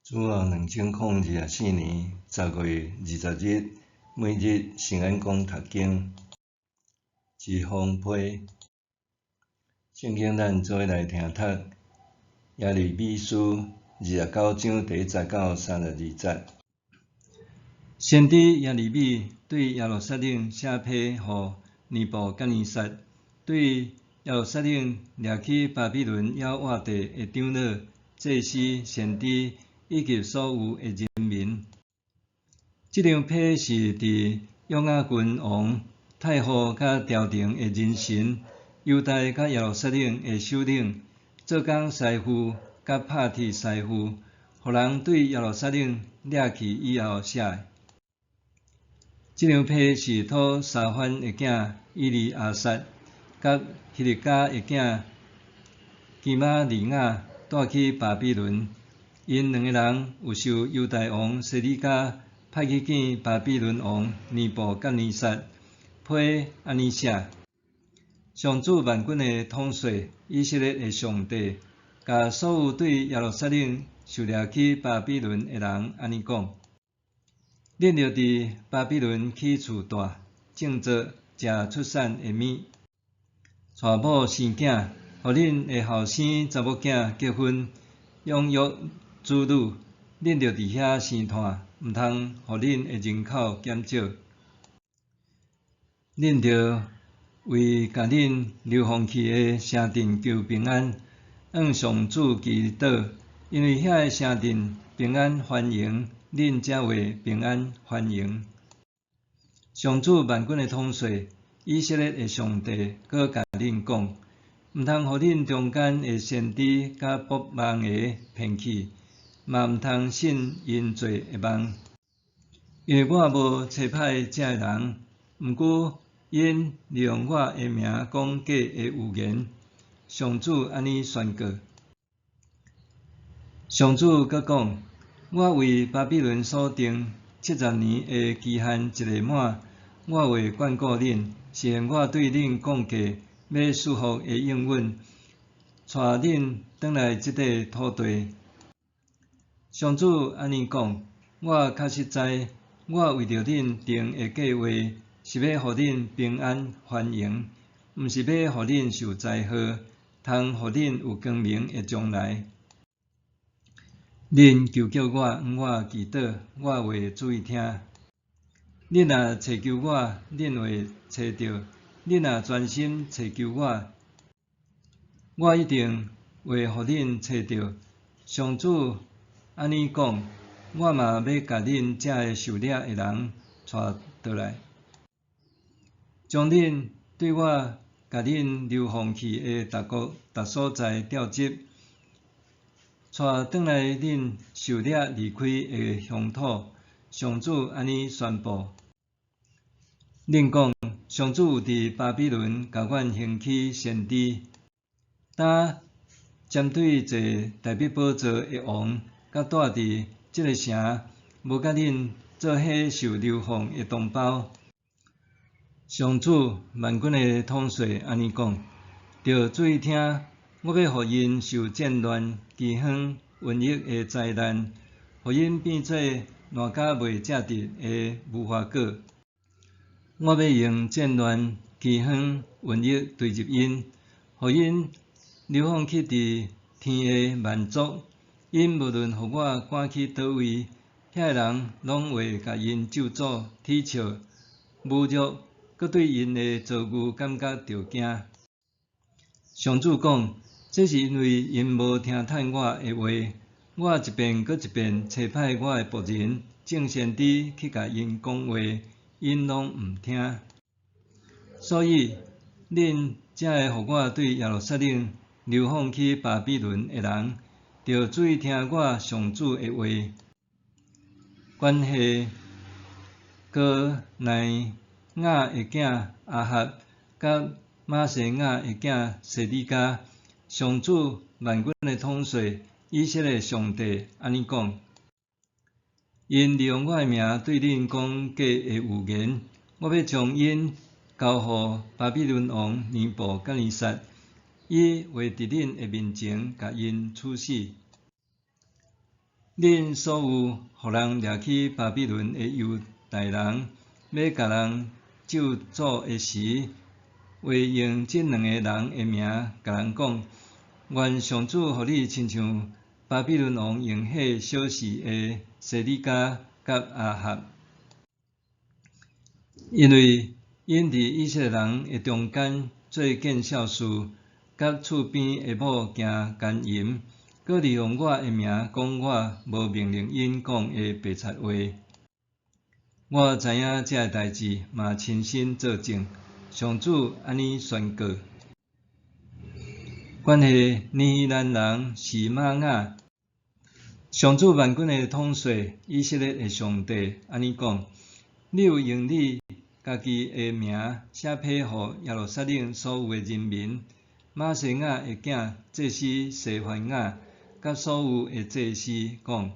主后2024年10月20日，每日圣安宫读经，一方批。圣经咱做伙来听读，耶利米书29章第1节到32节。先知耶利米对耶路撒冷写批予尼布甲尼撒，对耶路撒冷掠去巴比伦要活地的长老、祭司、先知以及所有的人民。这张批是伫约雅郡王太后甲朝廷的人臣、犹大甲耶路撒冷的首领、做工师傅甲拍铁师傅，予人对耶路撒冷掠去以后写的。这张批是托沙番的囝伊利亚撒，甲希利家的囝基玛利亚带去巴比伦。因两个人有受犹大王西底家派去见巴比伦王尼布甲尼撒。批安尼写：上主万军的统帅以色列的上帝，甲所有对耶路撒冷受掠去巴比伦的人安尼讲。恁着伫巴比伦起厝大，种植食出产的米，娶某生囝，互恁的后生查某囝结婚，养育子女。恁着伫遐生炭，毋通互恁的人口减少。恁着为甲恁流放去的城镇求平安，向上主祈祷，因为遐的城镇平安繁荣。恁才会平安繁荣。上主万军的统帅以色列的上帝，搁甲恁讲，毋通互恁中间的先知甲卜梦的骗去，嘛毋通信因做的梦。因为我无差派这个人，毋过因利用我的名讲假的预言。上主安尼宣告。上主搁讲，我为巴比伦所定70年的期限一个满，我会眷顾恁，实现我对恁讲过要束缚的应允，带恁转来这块土地。上主安尼讲，我确实知，我为着恁定的计划是要互恁平安繁荣，毋是要互恁受灾祸，通互恁有光明的将来。恁求叫我，向我祈祷，我会注意听。恁若找求我，恁会找到；恁若专心找求我，我一定会互恁找到。上主安尼讲，我嘛要甲恁这个受掠的人带倒来，将恁对我甲恁流放去的逐国逐所在调集，带转来恁受掠离开的乡土。上主安尼宣布。恁讲，上主有伫巴比伦甲阮兴起先知，当针对坐大笔宝座的王，甲住伫这个城无甲恁做伙受流放的同胞。上主万军的统帅安尼讲，着注意听，我要互因受战乱、饥荒、瘟疫的灾难，互因变做烂甲袂值得的无花果。我要用战乱、饥荒、瘟疫对入因，互因流放去伫天的万族。因无论互我赶去倒位，遐个人拢会甲因咒诅、讥笑、侮辱，搁对因的遭遇感觉着惊。上主讲，这是因为因无听趁我的话。我一遍搁一遍差派我的仆人众先知去甲因讲话，因拢毋听。所以，恁才会互我对耶路撒冷流放去巴比伦的人，着注意听我上主的话。关系哥乃雅的囝阿哈甲马西亚的囝西底家，上主万军的统帅以色列上帝安尼讲：因利用我的名对恁讲假的预言，我要将因交予巴比伦王尼布甲尼撒，伊会伫恁的面前甲因处死。恁所有互人掠去巴比伦的犹大人，要甲人咒诅的时，会用这两个人的名甲人讲：愿上主互你亲像巴比伦王用迄小事的西利加甲亚哈，因为因伫以色列人的中间做见笑事，甲厝边的某行奸淫，搁利用我的名讲我无命令因讲的白贼话。我知影这代志嘛亲身作证，上主安尼宣告：关系尼希兰人是玛雅，上主万军的统帅以色列的上帝安尼讲：你有用你家己的名写批予耶路撒冷所有的人民，马西亚的囝祭司西番雅，甲所有的祭司讲。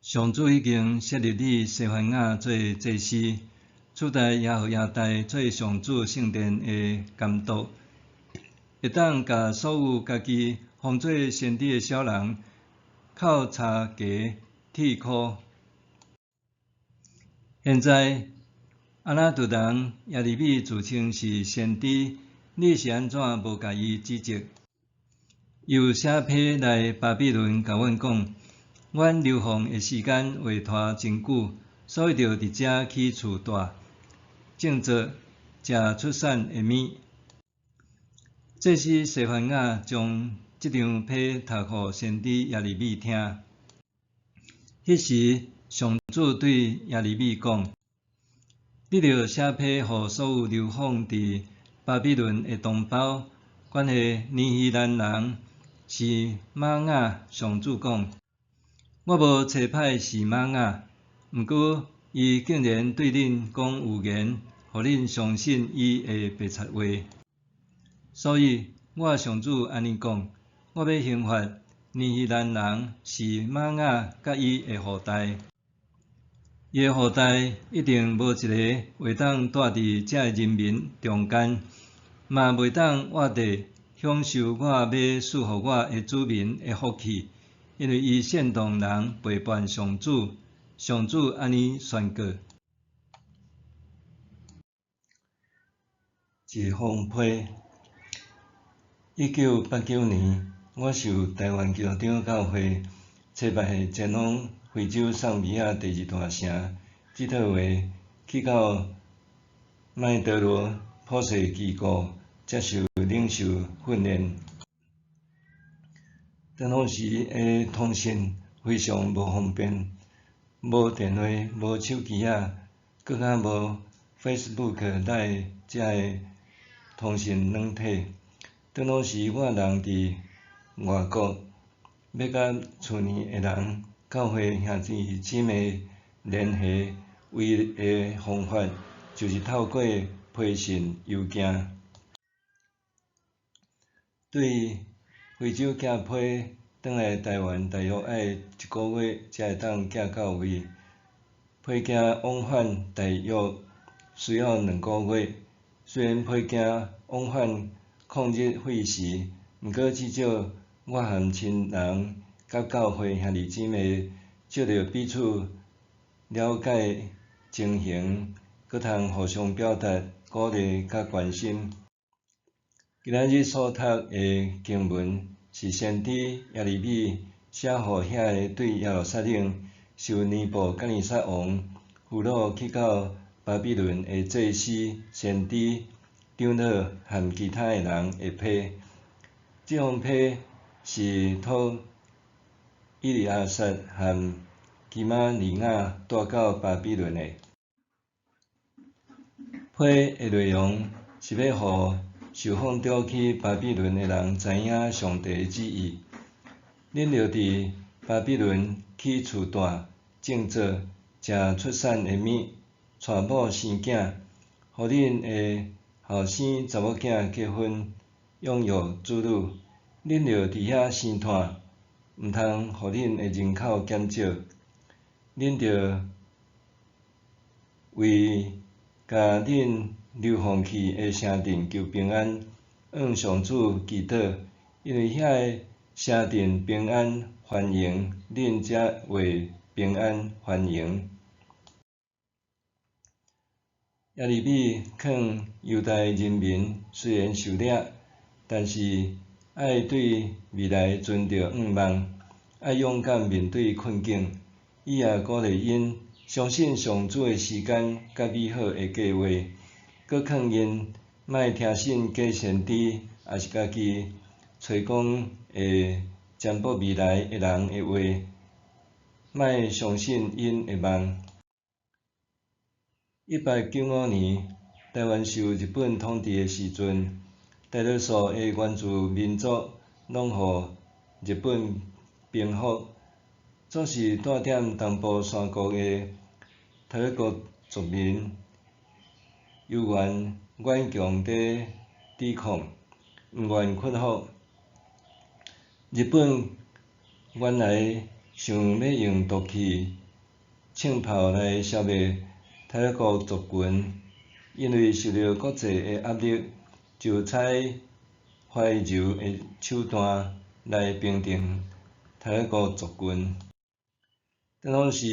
上主已经设立你西番雅做祭司，取代耶和亚大做上主圣殿的监督，会当甲所有家己奉做先知的小人扣查价铁箍。现在阿拉杜人耶利米自称是先知，你是安怎无甲伊指责？又写批来巴比伦甲阮讲。阮流放的时间会拖真久，所以着伫遮起厝住，种植、食出产的米。这是西番雅将这张批读互先知耶利米听。迄时，上主对耶利米讲：你着写批互所有流放伫巴比伦的同胞，关系尼希兰人是玛雅，上主讲。我无找歹是玛雅，毋过伊竟然对恁讲有言，互恁相信伊的白贼话。所以我上主安尼讲：我要刑罚尼希兰人是玛雅甲伊的后代，伊的后代一定无一个会当住伫遮人民中间，嘛袂当活地享受我要赐互我的子民的福气。因为伊煽动人背叛上主，上主安尼宣告。一封批，1989年，我受台湾基督长教会采派前往非洲桑比亚第二大城基特维，去到麦德罗普世机构接受领袖训练。当时的通讯非常无方便，无电话、无手机仔，搁较无 Facebook 来遮个通讯软体。当时我人伫外国，要甲厝里的人、教会兄弟姊妹联系，唯一的方法就是透过批信邮件。对非洲寄批转来台湾大约爱1个月才会当寄到位，批件往返大约需要2个月。虽然批件往返旷日费时，毋过至少我和亲人甲教会兄弟姊妹借着彼此了解情形，搁通互相表达鼓励甲关心。今仔日所读的经文是先知耶利米写互遐个对耶路撒冷受尼布甲尼撒王俘虏去到巴比伦的祭司、先知、长老和其他的人的批。这封批是托伊利亚撒和基玛利亚带到巴比伦的。批的内容是要互受放逐去巴比伦的人知影上帝的旨意。恁着伫巴比伦起厝住、种植、食出产的米，娶某生囝，互恁的后生查某囝结婚，养育子女。恁着伫遐生炭，毋通互恁的人口减少。恁着为甲恁流放去的城镇求平安，向上主祈祷，因为遐个城镇平安欢迎，恁才会平安欢迎。耶利米劝犹太人民虽然受掠，但是爱对未来存着盼望，爱勇敢面对困境。伊也鼓励因相信上主的时间甲美好的计划，搁劝因莫听信假先知，也是家己找讲会占卜未来的人的话，莫相信因的梦。1895年，台湾受日本统治的时阵，大多数的原住民族拢互日本平复，总是带点东部山国的泰雅族族民犹原顽强地抵抗，毋愿屈服。日本原来想要用毒气、枪炮来消灭泰雅族族群，因为受到国际的压力，就采怀柔的手段来平定泰雅族族群。当时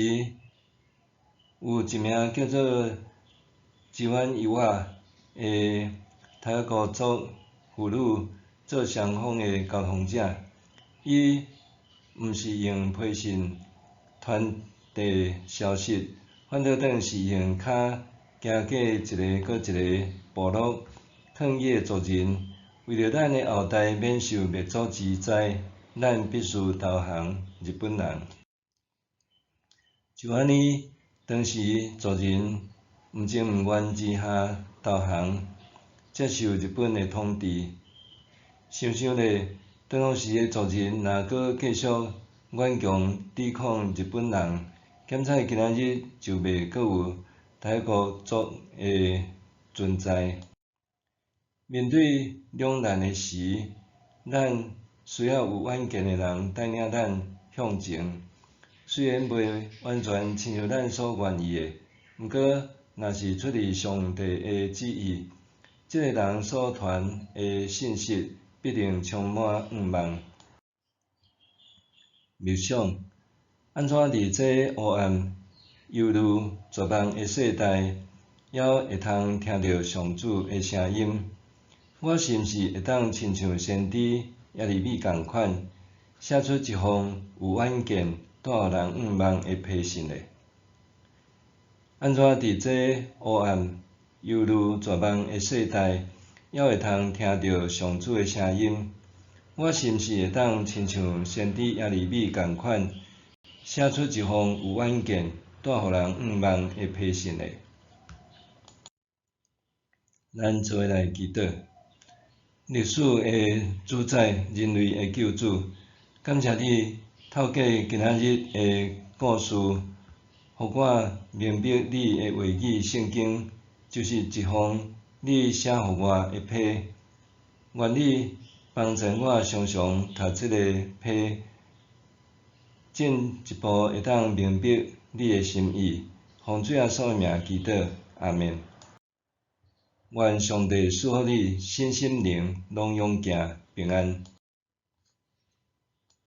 有一名叫做吉湾优仔的泰雅族族妇女做双方的交通者，伊毋是用批信传递消息，反倒当是用脚行过一个搁一个部落，劝伊的族人为着咱的后代免受灭族之灾，咱必须投降日本人。就安尼，当时族人毋情毋愿之下投降，接受日本的统治。想想咧，当时的族人若搁继续顽强抵抗日本人，检采今仔日就袂搁有泰雅族的存在。面对两难的时，咱需要有远见的人带领咱向前。虽然袂完全亲像咱所愿意的，毋过若是出于上帝的旨意，即个人所传的信息必定充满盼望。默想，安怎伫这黑暗、犹豫、绝望的世代，还会通听到上主的声音？我是毋是会当亲像先知耶利米共款，写出一封有远见、带予人盼望的批信呢？安怎伫这黑暗、犹豫、绝望的世代，还会通听到上主的声音？我是毋是会当亲像先知耶利米共款，写出一封有远见、带予人盼望的批信呢？咱做伙来祈祷。历史的主宰，人类的救主，感谢你透过今仔日的故事，互我明白你的话语圣经就是一封你写互我的批。愿你帮助我常常读这个批，进一步会当明白你的心意。奉主耶稣的名祈祷，阿们。愿上帝赐予你身心灵拢勇行平安。